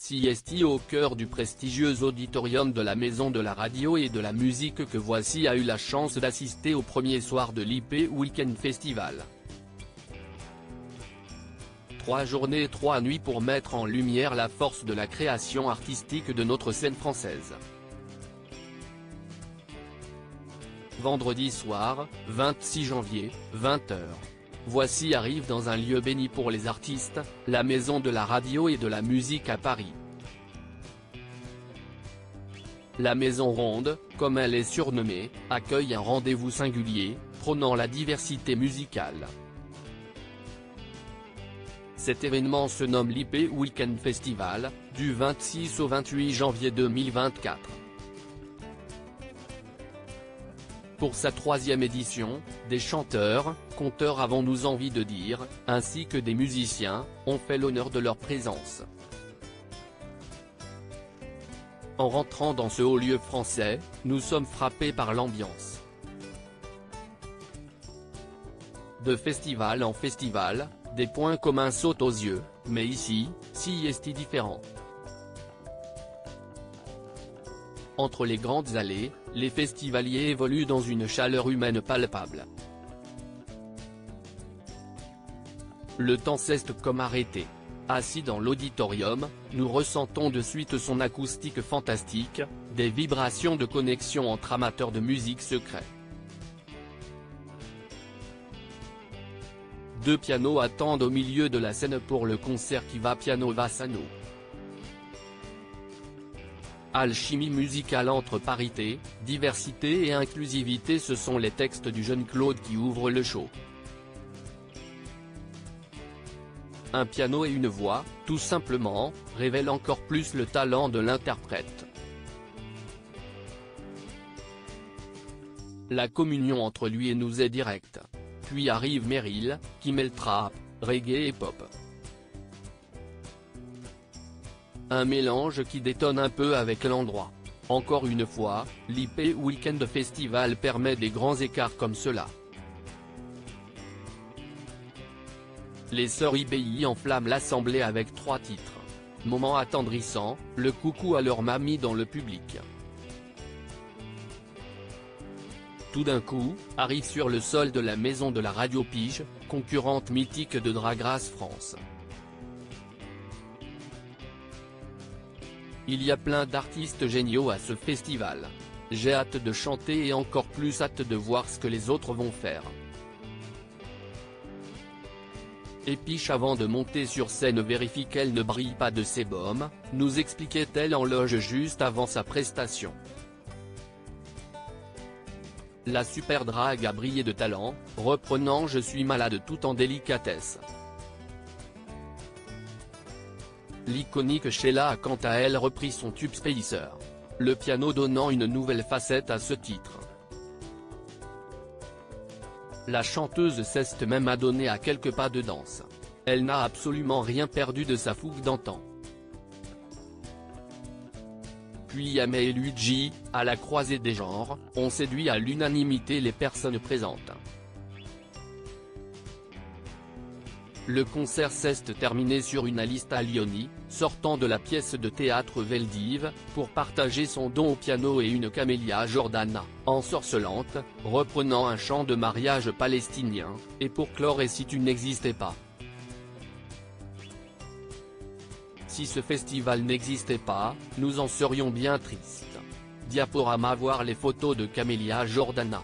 Siesti au cœur du prestigieux auditorium de la Maison de la Radio et de la Musique que Voici a eu la chance d'assister au premier soir de l'IP Weekend Festival. 3 journées et 3 nuits pour mettre en lumière la force de la création artistique de notre scène française. Vendredi soir, 26 janvier, 20h. Voici arrive dans un lieu béni pour les artistes, la Maison de la Radio et de la Musique à Paris. La Maison Ronde, comme elle est surnommée, accueille un rendez-vous singulier, prônant la diversité musicale. Cet événement se nomme l'IP Weekend Festival, du 26 au 28 janvier 2024. Pour sa 3e édition, des chanteurs, conteurs avons-nous envie de dire, ainsi que des musiciens, ont fait l'honneur de leur présence. En rentrant dans ce haut lieu français, nous sommes frappés par l'ambiance. De festival en festival, des points communs sautent aux yeux, mais ici, Siesti différent. Entre les grandes allées, les festivaliers évoluent dans une chaleur humaine palpable. Le temps cesse comme arrêté. Assis dans l'auditorium, nous ressentons de suite son acoustique fantastique, des vibrations de connexion entre amateurs de musique secrets. 2 pianos attendent au milieu de la scène pour le concert qui va piano Vassano. Alchimie musicale entre parité, diversité et inclusivité, ce sont les textes du jeune Claude qui ouvrent le show. Un piano et une voix, tout simplement, révèlent encore plus le talent de l'interprète. La communion entre lui et nous est directe. Puis arrive Meryl, qui mêle trap, reggae et pop. Un mélange qui détonne un peu avec l'endroit. Encore une fois, l'IP Weekend Festival permet des grands écarts comme cela. Les sœurs IBI enflamment l'assemblée avec 3 titres. Moment attendrissant, le coucou à leur mamie dans le public. Tout d'un coup, arrive sur le sol de la Maison de la Radio Pige, concurrente mythique de Drag Race France. Il y a plein d'artistes géniaux à ce festival. J'ai hâte de chanter et encore plus hâte de voir ce que les autres vont faire. Epiche avant de monter sur scène vérifie qu'elle ne brille pas de sébum, nous expliquait-elle en loge juste avant sa prestation. La super drague a brillé de talent, reprenant Je suis malade tout en délicatesse. L'iconique Sheila a quant à elle repris son tube Spacer. Le piano donnant une nouvelle facette à ce titre. La chanteuse s'est même adonnée à quelques pas de danse. Elle n'a absolument rien perdu de sa fougue d'antan. Puis Amé et Luigi, à la croisée des genres, ont séduit à l'unanimité les personnes présentes. Le concert s'est terminé sur une Alista Lioni, sortant de la pièce de théâtre Veldiv, pour partager son don au piano et une Camélia Jordana, ensorcelante, reprenant un chant de mariage palestinien, et pour clore Et si tu n'existais pas. Si ce festival n'existait pas, nous en serions bien tristes. Diaporama. Voir les photos de Camélia Jordana.